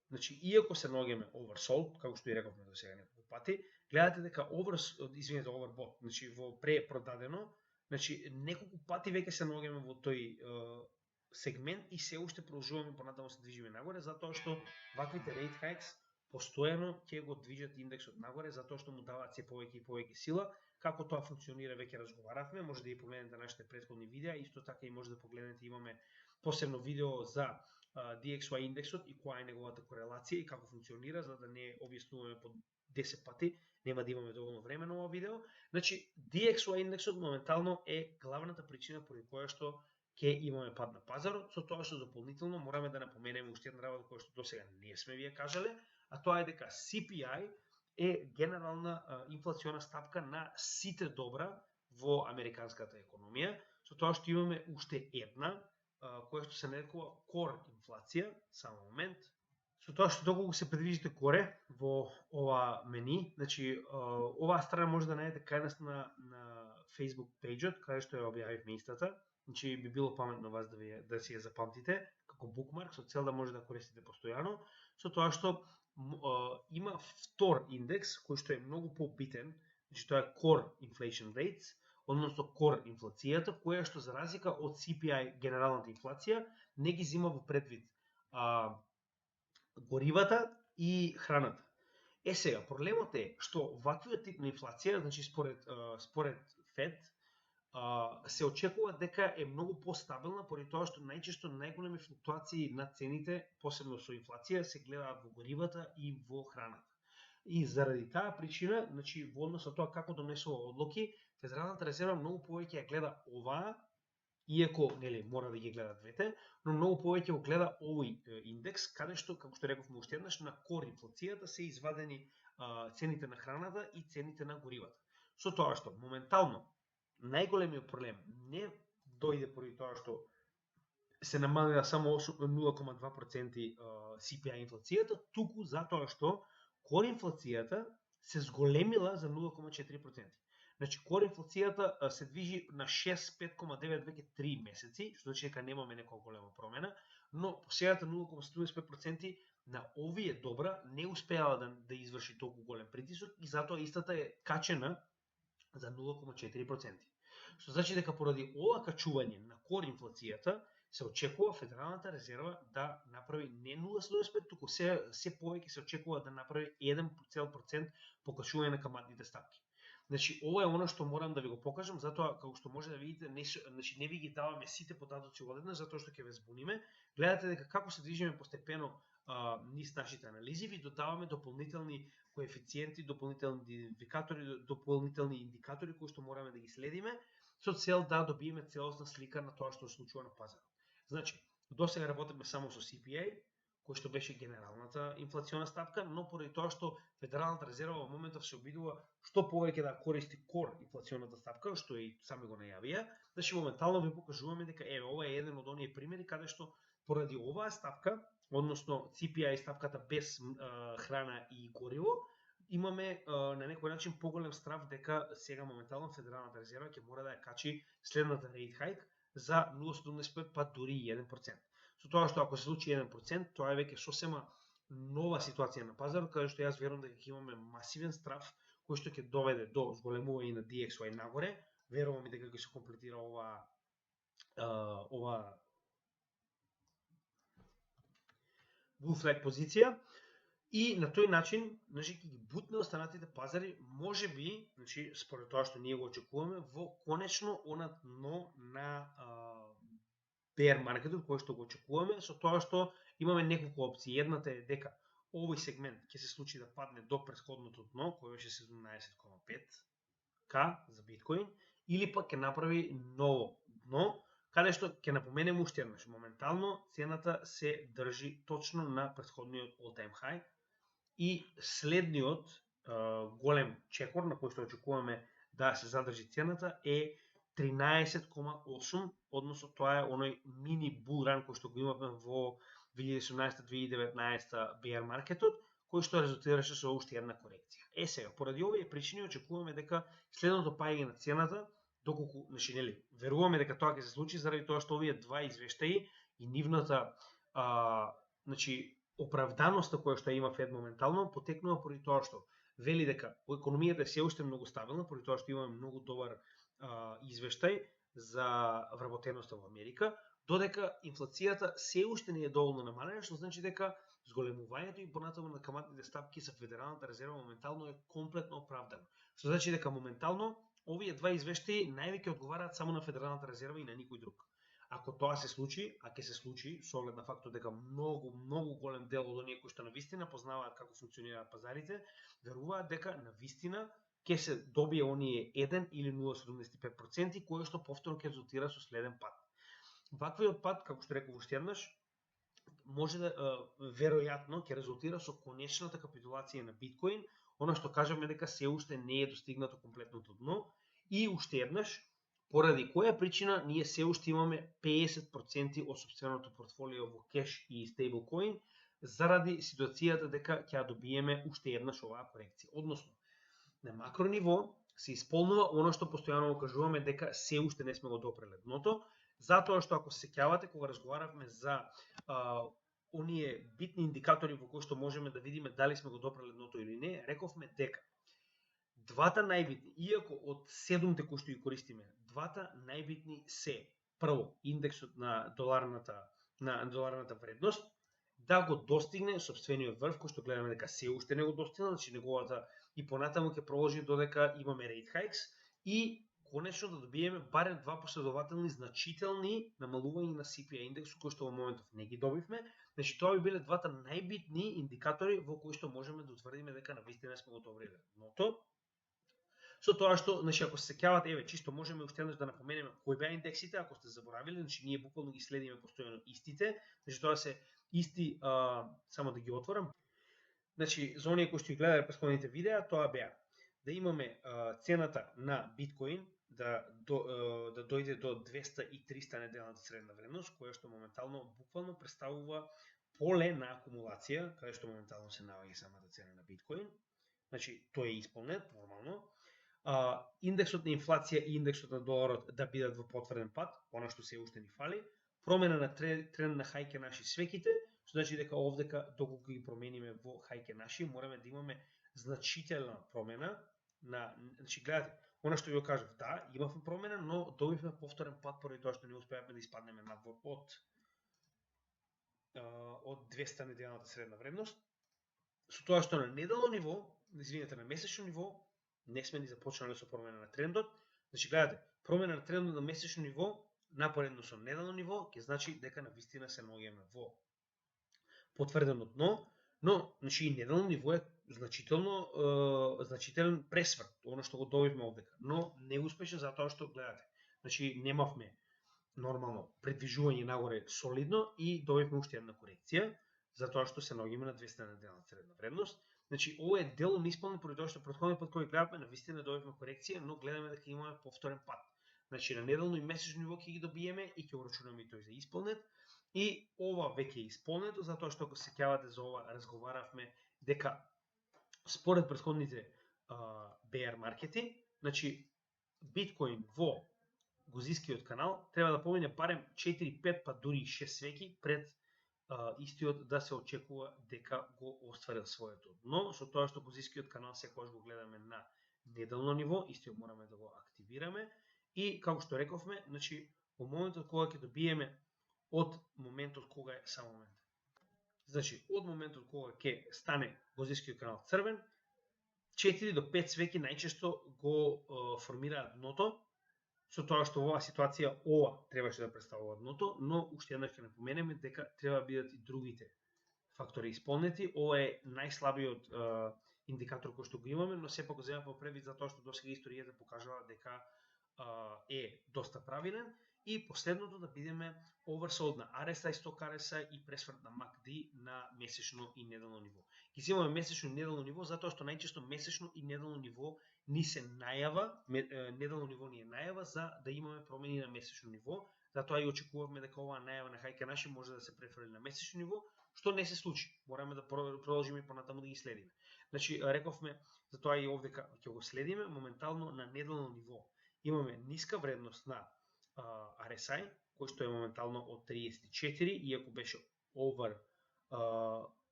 значи иако се наоѓаме oversold, како што и рековме до сега неколку пати, гледате дека overbought, значи во препродадено, значи неколку пати веќе се наоѓаме во тој сегмент и се уште продолжуваме понатаму се движиме нагоре, затоа што ваквите rate hikes постојано ќе го движат индексот нагоре, затоа што му даваат се повеќе и повеќе сила. Како тоа функционира веќе разговаравме, може да и погледнете нашите претходни видеа, исто така и може да погледнете, имаме посебно видео за DXY индексот и која е неговата корелација и како функционира, за да не објаснуваме по 10 пати, нема да имаме доволно време на ова видео. Значи, DXY индексот моментално е главната причина поради која што ќе имаме пад на пазарот, со тоа што дополнително мораме да напоменеме уште една работа која што досега не сме вие кажале, а тоа е дека CPI е генерална инфлациона стапка на сите добра во американската економија, со тоа што имаме уште една која што се нарекува core инфлација, само момент, со тоа што доколку се придвижите горе во ова мени, значи оваа страна може да најдете кај нас на Facebook пејџот, каде што ја објавивме истата. Значи би било паметно вас да си ја запамтите како букмарк со цел да може да користите постојано, со тоа што има втор индекс кој што е многу побитен, значи тоа е Core Inflation Rates, односно Core инфлацијата, која што за разлика од CPI генералната инфлација не ги зима во предвид горивата и храната. Сега, проблемот е што ваквиот тип на инфлација, значи според Fed, се очекува дека е многу постабилна поради тоа што најчесто најголеми флуктуации на цените, посебно со инфлација, се гледаат во горивата и во храната. И заради таа причина, значи во однос на тоа како донесува одлуки, Федералната резерва многу повеќе ја гледа оваа, иако нели мора да ги гледа двете, но многу повеќе го гледа овој индекс, каде што, како што рековме уште еднаш, на кор инфлацијата се извадени цените на храната и цените на горивата. Со тоа што моментално најголемиот проблем не дојде поради тоа што се намалила само 0,2% CPI инфлацијата, туку затоа што кор инфлацијата се зголемила за 0,4%. Значи, кор инфлацијата се движи на 6,5,9 веќе 3 месеци, што значи дека немаме некоја голема промена, но посегата 0,75% на овие добра не успеала да изврши толку голем притисок и затоа истата е качена за 0,4%. Што значи дека поради ова качување на кор инфлацијата се очекува Федералната резерва да направи не 0,75, туку се повеќе се очекува да направи 1% покачување на каматните стапки. Значи, ова е оно што морам да ви го покажам, затоа како што може да видите, значи не ви ги даваме сите податоци одеднаш, затоа што ќе ве збуниме. Гледате дека како се движиме постепено низ нашите анализи, ви додаваме дополнителни коефициенти, дополнителни идентификатори, дополнителни индикатори кои што мораме да ги следиме, со цел да добиеме целосна слика на тоа што се случува на пазарот. Значи, досега работевме само со CPI, кој што беше генералната инфлациона стапка, но поради тоа што Федералната резерва во моментов се обидува што повеќе да користи кор инфлационата стапка, што и сами го најавија, значи моментално ви покажуваме дека ова е еден од оние примери каде што поради оваа стапка, односно CPI стапката без храна и гориво, имаме на некој начин поголем страв дека сега моментално Федералната резерва ќе мора да ја качи следната rate hike за 0,75 па дури 1%. Со тоа што ако се случи 1%, тоа е веќе сосема нова ситуација на пазарот, каде што јас верувам дека ќе имаме масивен страв кој што ќе доведе до зголемување на DXY нагоре. Верувам и дека ќе се комплетира ова bull flag позиција и на тој начин, значи ќе ги бутне останатите пазари, можеби, значи според тоа што ние го очекуваме, во конечно она дно на bear маркетот кој што го очекуваме, со тоа што имаме неколку опции. Едната е дека овој сегмент ќе се случи да падне до претходното дно, кој беше 17,5К за биткоин, или пак ќе направи ново дно, каде што ќе напоменем уште еднаш, моментално цената се држи точно на претходниот all-time high и следниот голем чекор на кој што очекуваме да се задржи цената е 13,8, односно тоа е оној мини bull run кој што го имавме во 2018-2019 bear маркетот, кој што резултираше со уште една корекција. Сега, поради овие причини очекуваме дека следното паѓање на цената, доколку, веруваме дека тоа ќе се случи заради тоа што овие два извештаи и нивната оправданоста која што има Фед моментално потекнува поради тоа што вели дека економијата е се уште многу стабилна, поради тоа што имаме многу добар извештај за вработеноста во Америка, додека инфлацијата се уште не е доволно намалена, што значи дека зголемувањето и понатаму на каматните стапки за Федералната резерва моментално е комплетно оправдано. Што значи дека моментално овие два извештаи највеќе одговараат само на Федералната резерва и на никој друг. Ако тоа се случи, а ќе се случи со оглед на фактот дека многу голем дел од оние кои што навистина познаваат како функционираат пазарите, веруваат дека навистина ќе се добие оние 1 или 0,75%, кои што повторно ќе резултира со следен пат. Ваквиот пат, како што реков уште еднаш, може да веројатно ќе резултира со конечната капитулација на биткоин, она што кажаме дека се уште не е достигнато комплетното дно, и уште еднаш поради која причина ние се уште имаме 50% од собственото портфолио во кеш и стейблкоин, заради ситуацијата дека ќе добиеме уште еднаш оваа корекција. Односно, на макро ниво се исполнува оно што постојано го кажуваме дека се уште не сме го допреле дното, затоа што ако се сеќавате кога разговаравме за оние битни индикатори во кои што можеме да видиме дали сме го допреле дното или не, рековме дека двата најбитни, иако од 7-те кои што ги користиме, двата најбитни се прво индексот на доларната вредност, да го достигне сопствениот врв, кој што гледаме дека се уште не го достигна, значи неговата и понатаму ќе продолжи додека имаме rate hikes и конечно да добиеме барем два последователни значителни намалувања на CPI индексот кој што во моментов не ги добивме. Значи тоа би биле двата најбитни индикатори во кои што можеме да утврдиме дека навистина сме го добриле дното. Со тоа што, значи, ако се сеќавате, чисто можеме уште еднаш да напоменеме кои беа индексите, ако сте заборавиле, значи ние буквално ги следиме постојано истите, значи тоа се исти, само да ги отворам. Значи, за оние кои што ги гледале претходните видеа, тоа беа да имаме цената на биткоин да дојде до 200 и 300 неделната средна вредност, која што моментално буквално представува поле на акумулација, каде што моментално се наоѓа самата цена на биткоин. Значи, тој е исполнет нормално. Индексот на инфлација и индексот на доларот да бидат во потврден пат, она што се уште ни фали, промена на тренд на хајке наши свеките, што значи дека овдека доколку ги промениме во хајке наши, мораме да имаме значителна промена на, значи гледате, она што ви го кажав, да, имавме промена, но добивме повторен пат поради тоа што не успеавме да испаднеме надвор од 200 неделната средна вредност. Со тоа што на неделно ниво, на месечно ниво, не сме ни започнале со промена на трендот. Значи, гледате, промена на трендот на месечно ниво, напоредно со неделно ниво, ќе значи дека навистина се наоѓаме во потврдено дно, но, значи, и неделно ниво е значителен пресврт, оно што го добивме овдека, но не успеше затоа што, гледате, значи, немавме нормално предвижување нагоре солидно и добивме уште една корекција, затоа што се наоѓаме на 200 неделна средна вредност. Значи, ово е дел неисполнет поради тоа што претходниот пат кој гледавме навистина добивме корекција, но гледаме дека имаме повторен пат. Значи, на неделно и месечно ниво ќе ги добиеме и ќе урачунаме и тој за исполнет. И ова веќе е исполнето, затоа што ако се сеќавате за ова разговаравме дека според претходните bear маркети, значи биткоин во гозискиот канал треба да помине барем 4-5 па дури 6 свеки пред истиот да се очекува дека го остварил своето дно, со тоа што гозискиот канал секогаш го гледаме на неделно ниво, истиот мораме да го активираме и како што рековме, значи во моментот кога ќе добиеме од моментот кога е само момент. Значи, од моментот кога ќе стане гозискиот канал црвен, 4 до 5 свеки најчесто го формираат дното, со тоа што во оваа ситуација ова требаше да представува дното, но уште еднаш ќе напоменеме дека треба да бидат и другите фактори исполнети. Ова е најслабиот индикатор кој што го имаме, но сепак го земав во предвид затоа што досега историјата покажала дека е доста правилен. И последното да бидеме oversold на RSI, Stock RSI и пресврт на MACD на месечно и неделно ниво. Ги земаме месечно и неделно ниво затоа што најчесто месечно и неделно ниво ни се најава, неделно ниво ни е најава за да имаме промени на месечно ниво. Затоа и очекувавме дека оваа најава на Хајке Наши може да се префрли на месечно ниво, што не се случи. Мораме да продолжиме понатаму да ги следиме. Значи, рековме, затоа и овдека ќе го следиме моментално на неделно ниво. Имаме ниска вредност на RSI, кој што е моментално од 34, иако беше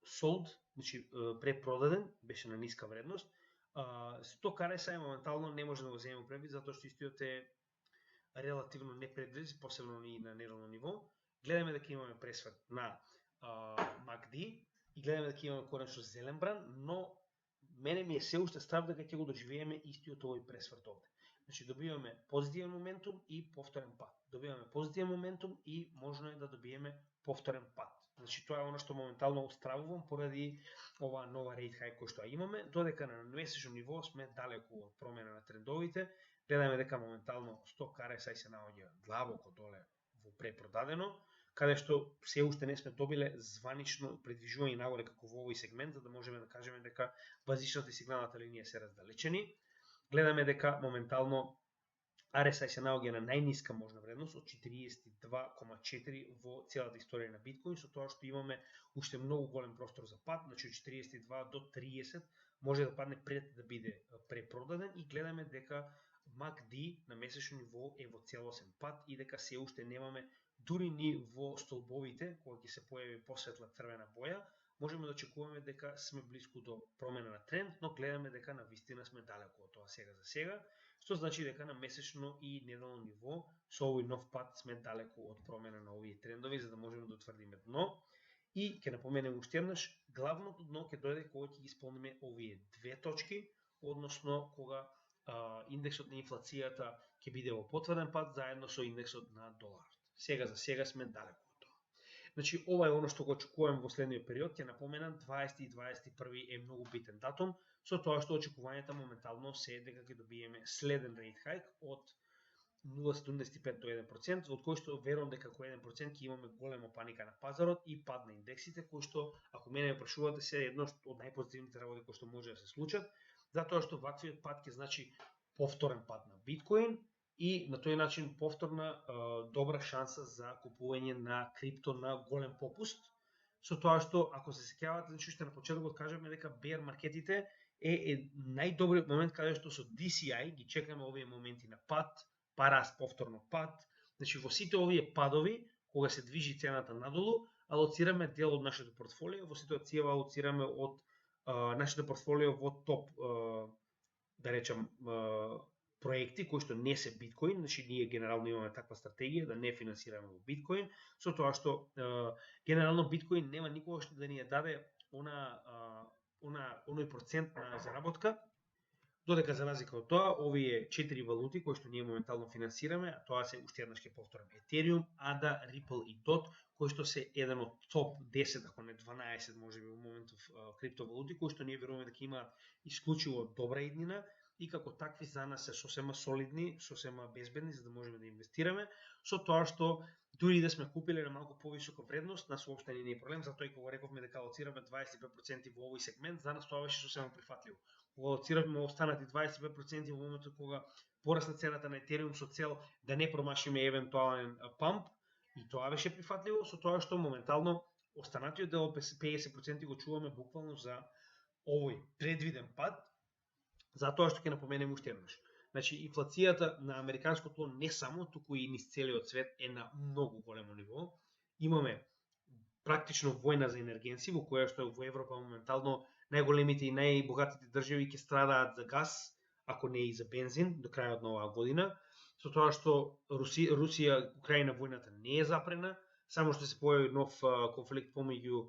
sold, значи препродаден, беше на ниска вредност. Stock RSI моментално не може да го земеме предвид, затоа што истиот е релативно непредрез, посебно и на неделно ниво. Гледаме дека имаме пресврт на MACD и гледаме дека имаме конечно зелен бран, но мене ми е се уште страв дека ќе го доживееме истиот овој пресврт овде. Значи добиваме позитивен моментум и повторен пат. Добиваме позитивен моментум и можно е да добиеме повторен пат. Значи тоа е оно што моментално остравувам поради оваа нова rate high кој што имаме, додека на месечно ниво сме далеку од промена на трендовите. Гледаме дека моментално Stock RSI се наоѓа длабоко доле во препродадено, каде што се уште не сме добиле званично придвижување нагоре како во овој сегмент, за да можеме да кажеме дека базичната и сигналната линија се раздалечени. Гледаме дека моментално RSI се наоѓа на најниска можна вредност од 42,4 во целата историја на биткоин, со тоа што имаме уште многу голем простор за пат, значи од 42 до 30 може да падне пред да биде препродаден и гледаме дека MACD на месечно ниво е во целосен пат и дека се уште немаме дури ни во столбовите, кога ќе се појави посветла црвена боја, можеме да очекуваме дека сме близко до промена на тренд, но гледаме дека на вистина сме далеко од тоа сега за сега, што значи дека на месечно и неделно ниво со овој нов пат сме далеко од промена на овие трендови, за да можеме да утврдиме дно. И ќе напоменем уште еднаш, главното дно ќе дојде кога ќе ги исполниме овие две точки, односно кога индексот на инфлацијата ќе биде во потврден пат заедно со индексот на доларот. Сега за сега сме далеко од тоа. Значи, ова е оно што го очекуваме во следниот период. Ќе напоменам, 20 и 21 е многу битен датум, со тоа што очекувањата моментално се дека ќе добиеме следен rate hike од 0,75 до 1%, од кој што верувам дека како 1% ќе имаме голема паника на пазарот и пад на индексите, кои што, ако мене прашувате, се едно од најпозитивните работи кои што може да се случат, затоа што ваквиот пат ќе значи повторен пат на биткоин и на тој начин повторна добра шанса за купување на крипто на голем попуст, со тоа што, ако се сеќавате, значи уште на почетокот кажеме дека bear маркетите е најдобриот момент каде што со DCI ги чекаме овие моменти на пат, па раст, повторно пат. Значи во сите овие падови, кога се движи цената надолу, алоцираме дел од нашето портфолио, во ситуација алоцираме од нашето портфолио во топ, да речем, проекти кои што не се биткоин, значи ние генерално имаме таква стратегија да не финансираме во биткоин, со тоа што генерално биткоин нема никогаш да ни ја даде оној процент на заработка, додека за разлика од тоа, овие 4 валути кои што ние моментално финансираме, а тоа се уште еднаш ќе повторам, Ethereum, ADA, Ripple и DOT, кои што се еден од топ 10, ако не 12, можеби во моментов криптовалути, кои што ние веруваме дека има исклучиво добра иднина и како такви за нас се сосема солидни, сосема безбедни за да можеме да инвестираме, со тоа што дури да сме купиле на малку повисока вредност, нас уопште не е проблем, затоа и кога рековме дека алоцираме 25% во овој сегмент, за нас тоа беше сосема прифатливо. Кога алоцираме останати 25% во моментот кога порасна цената на Ethereum со цел да не промашиме евентуален памп, и тоа беше прифатливо, со тоа што моментално останатиот дел 50% го чуваме буквално за овој предвиден пат, затоа што ќе напоменем уште еднаш. Значи, инфлацијата на американското не само, туку и низ целиот свет е на многу големо ниво. Имаме практично војна за енергенци, во која што во Европа моментално најголемите и најбогатите држави ќе страдаат за газ, ако не и за бензин, до крајот на оваа година. Со тоа што Русија, Украина војната не е запрена, само што се појави нов конфликт помеѓу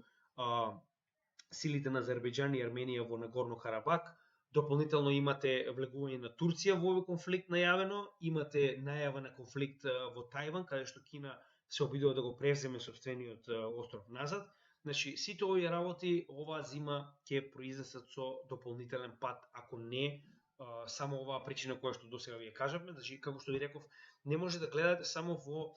силите на Азербејџан и Арменија во Нагорно Карабак. Дополнително имате влегување на Турција во овој конфликт најавено, имате најава на конфликт во Тајван, каде што Кина се обидува да го превземе сопствениот остров назад. Значи, сите овие работи оваа зима ќе произнесат со дополнителен пат, ако не само оваа причина која што досега вие кажавме. Значи, како што ви реков, не може да гледате само во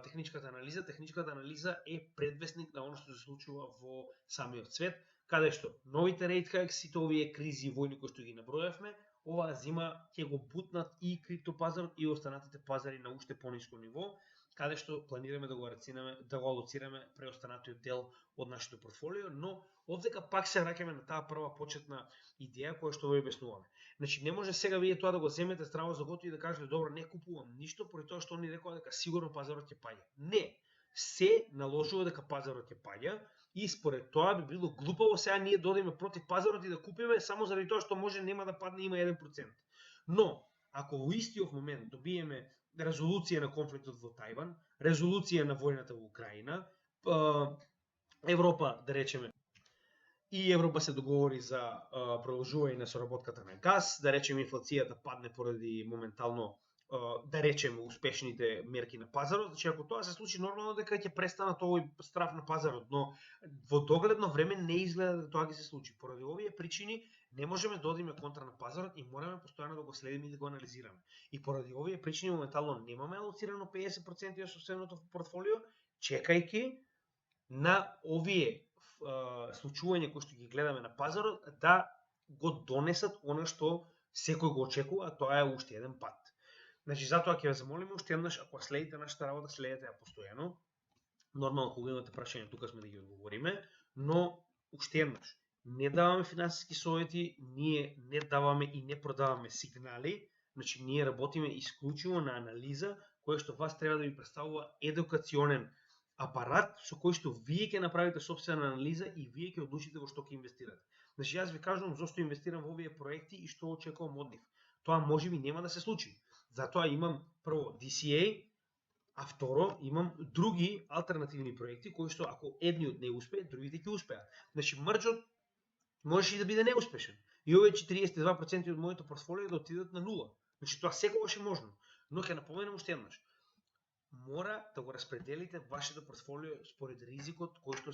техничката анализа. Техничката анализа е предвестник на оно што се случува во самиот свет, каде што новите rate hikes, сите овие кризи и војни кои што ги набројавме, оваа зима ќе го бутнат и криптопазарот и останатите пазари на уште пониско ниво, каде што планираме да го алоцираме преостанатиот дел од нашето портфолио, но овдека пак се враќаме на таа прва почетна идеја која што ве објаснуваме. Значи не може сега вие тоа да го земете здраво за готово и да кажете добро, не купувам ништо поради тоа што они рекоа дека сигурно пазарот ќе паѓа. Не, се наложува дека пазарот ќе паѓа и според тоа би било глупаво сега ние да одиме против пазарот и да купиме само заради тоа што може нема да падне, има 1%. Но ако во истиот момент добиеме резолуција на конфликтот во Тајван, резолуција на војната во Украина, Европа, да речеме, и Европа се договори за продолжување на соработката на газ, да речеме инфлацијата падне поради моментално, да речеме, успешните мерки на пазарот. Значи, ако тоа се случи, нормално дека ќе престанат овој страф на пазарот, но во догледно време не изгледа дека тоа ќе се случи. Поради овие причини не можеме да одиме контра на пазарот и мораме постојано да го следиме и да го анализираме. И поради овие причини моментално немаме алоцирано 50% од собственото портфолио, чекајќи на овие случувања кои што ги гледаме на пазарот да го донесат она што секој го очекува, а тоа е уште еден пат. Значи, затоа ќе ве замолиме уште еднаш, ако следите нашата работа, следете ја постојано. Нормално, кога имате прашања, тука сме да ги одговориме, но уште еднаш, не даваме финансиски совети, ние не даваме и не продаваме сигнали, значи ние работиме исклучиво на анализа, која што вас треба да ви представува едукационен апарат со кој што вие ќе направите собствена анализа и вие ќе одлучите во што ќе инвестирате. Значи, јас ви кажувам зошто инвестирам во овие проекти и што очекувам од нив. Тоа можеби нема да се случи. Затоа имам прво DCA, а второ имам други алтернативни проекти кои што ако едниот не успее, другите ќе успеат. Значи, мрџот можеше и да биде неуспешен. И овие 42% од моето портфолио да отидат на нула. Значи, тоа секогаш е можно. Но ќе напоменам уште еднаш. Мора да го распределите вашето портфолио според ризикот кој што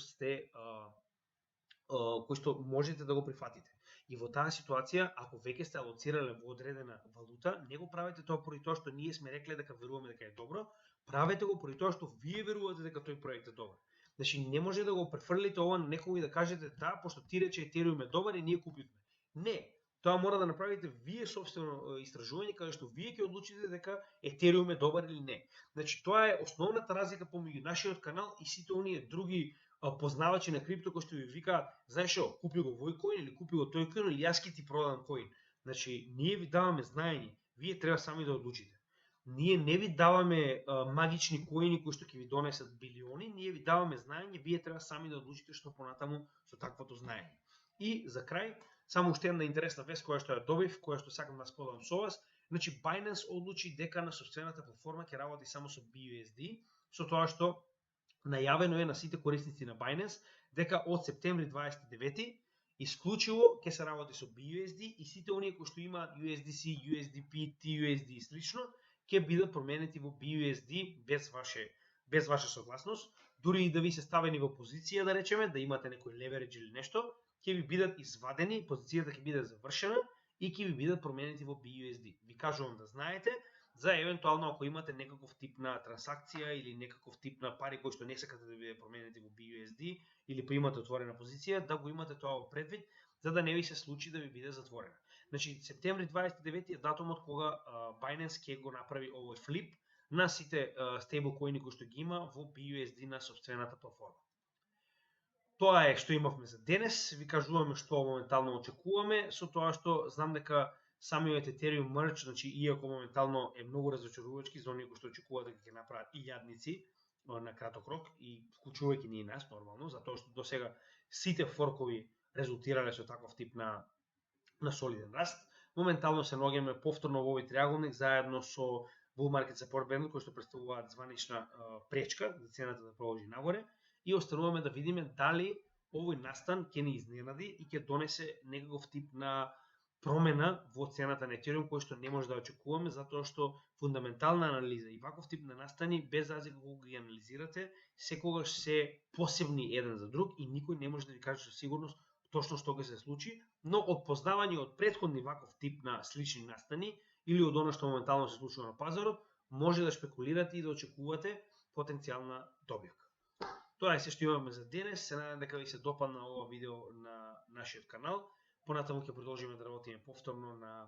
кој што можете да го прифатите. И во таа ситуација, ако веќе сте алоцирале во одредена валута, не го правете тоа поради тоа што ние сме рекле дека веруваме дека е добро, правете го поради тоа што вие верувате дека тој проект е добар. Значи не може да го префрлите ова на некој и да кажете да, пошто ти рече Ethereum е добар и ние купивме. Не, тоа мора да направите вие собствено истражување каде што вие ќе одлучите дека Ethereum е добар или не. Значи тоа е основната разлика помеѓу нашиот канал и сите оние други познавачи на крипто кои што ви викаат, знаеш што, купи го овој коин или купи го тој коин или јас ќе ти продам коин. Значи, ние ви даваме знаење, вие треба сами да одлучите. Ние не ви даваме магични коини кои што ќе ви донесат билиони, ние ви даваме знаење, вие треба сами да одлучите што понатаму со таквото знаење. И за крај, само уште една интересна вест која што ја добив, која што сакам да споделам со вас. Значи, Binance одлучи дека на собствената платформа ќе работи само со BUSD, со тоа што најавено е на сите корисници на Binance дека од септември 29 исклучиво ќе се работи со BUSD и сите оние кои што имаат USDC, USDP, TUSD и слично ќе бидат променети во BUSD без ваша согласност, дури и да ви се ставени во позиција, да речеме, да имате некој леверидж или нешто, ќе ви бидат извадени, позицијата ќе биде завршена и ќе ви бидат променети во BUSD. Ви кажувам да знаете, за евентуално ако имате некаков тип на трансакција или некаков тип на пари кои што не сакате да биде променети во BUSD или па имате отворена позиција, да го имате тоа во предвид, за да не ви се случи да ви биде затворена. Значи, септември 29 е датумот кога Binance ќе го направи овој флип на сите стейблкоини кои што ги има во BUSD на собствената платформа. Тоа е што имавме за денес. Ви кажуваме што моментално очекуваме, со тоа што знам дека самиот Ethereum мерч, значи иако моментално е многу разочарувачки за оние кои што очекуваат дека ќе направат и јадници на краток рок и вклучувајќи ние нас нормално, затоа што досега сите форкови резултирале со таков тип на солиден раст. Моментално се наоѓаме повторно во овој триаголник заедно со Bull Market Support Band кои што представуваат званична пречка за цената да продолжи нагоре и остануваме да видиме дали овој настан ќе ни изненади и ќе донесе некаков тип на промена во цената на Ethereum кој што не може да очекуваме, затоа што фундаментална анализа и ваков тип на настани, без разлика кога ги анализирате, секогаш се посебни еден за друг и никој не може да ви каже со сигурност точно што ќе се случи, но од познавање од претходни ваков тип на слични настани или од оно што моментално се случува на пазарот, може да шпекулирате и да очекувате потенцијална добивка. Тоа е се што имаме за денес. Се надам дека ви се допадна ова видео на нашиот канал. Понатаму ќе продолжиме да работиме повторно на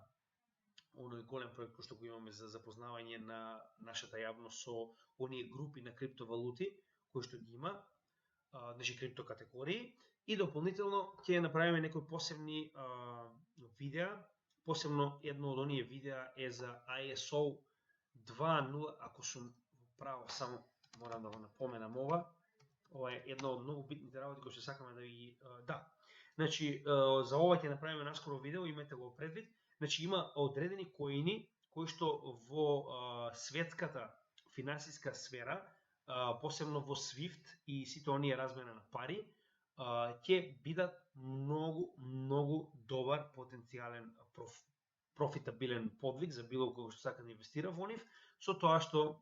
оној голем проект кој што го имаме за запознавање на нашата јавност со оние групи на криптовалути кои што ги има, значи крипто категории, и дополнително ќе направиме некои посебни видеа. Посебно едно од оние видеа е за ISO 2.0, ако сум право, само морам да го напоменам ова. Ова е едно од многу битните работи кои што сакаме да ги Значи, за ова ќе направиме наскоро видео, имате го предвид. Значи, има одредени коини кои што во светската финансиска сфера, посебно во SWIFT и сите оние размена на пари, ќе бидат многу добар потенцијален профитабилен подвиг за било кој што сака да инвестира во нив, со тоа што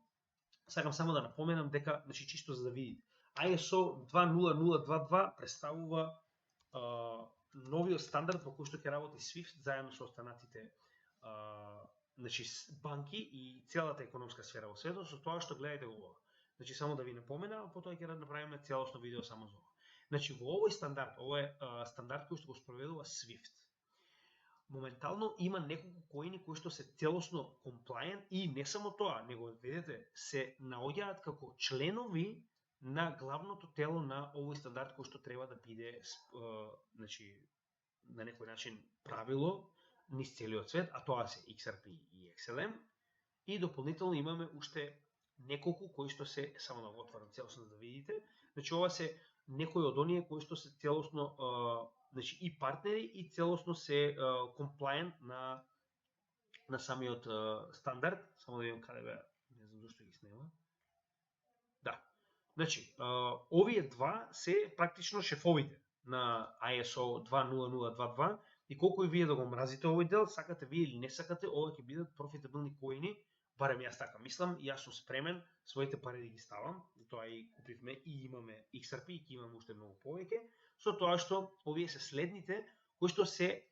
сакам само да напоменам дека, значи чисто за да видите, ISO 20022 представува новиот стандард во кој што ќе работи SWIFT заедно со останатите значи банки и целата економска сфера во светот, со тоа што гледате го ова. Значи само да ви напоменам, а потоа ќе направиме целосно видео само за ова. Значи во овој стандард, ова е стандард кој што го спроведува SWIFT. Моментално има неколку коини кои што се целосно compliant и не само тоа, него видите се наоѓаат како членови на главното тело на овој стандард кој што треба да биде значи на некој начин правило низ целиот свет, а тоа се XRP и XLM, и дополнително имаме уште неколку кои што се, само да го отворам целосно да видите, значи ова се некои од оние кои што се целосно значи и партнери и целосно се compliant на самиот стандард. Само да видам каде беа, не знам зашто ги снема. Да. Значи, овие два се практично шефовите на ISO 20022 и колку и вие да го мразите овој дел, сакате вие или не сакате, ова ќе бидат профитабилни коини, барем јас така мислам, и јас сум спремен своите пари да ги ставам, тоа и купивме и имаме XRP и ќе имаме уште многу повеќе, со тоа што овие се следните кои што се,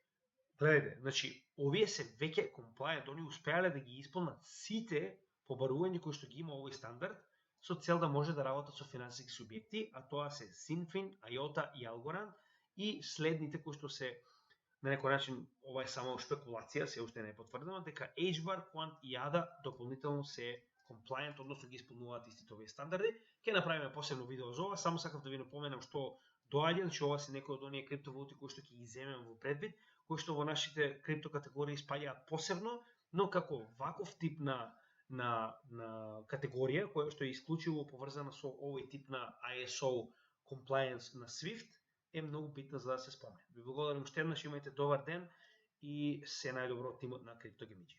гледате, значи овие се веќе compliant, они успеале да ги исполнат сите побарувања кои што ги има овој стандард, со цел да може да работат со финансиски субјекти, а тоа се Sinfin, IOTA и Algorand, и следните кои што се на некој начин, ова е само шпекулација, се уште не е потврдено, дека HBAR, Quant и ADA дополнително се compliant, односно ги исполнуваат истите овие стандарди. Ќе направиме посебно видео за ова, само сакав да ви напоменам што доаѓа, значи ова се некои од оние криптовалути кои што ќе ги земеме во предвид, кои што во нашите крипто категории спаѓаат посебно, но како ваков тип на категорија која што е исклучиво поврзана со овој тип на ISO compliance на SWIFT, е многу битна за да се спомне. Ви благодарам уште еднаш, имајте добар ден и се најдобро од тимот на CryptoGaming.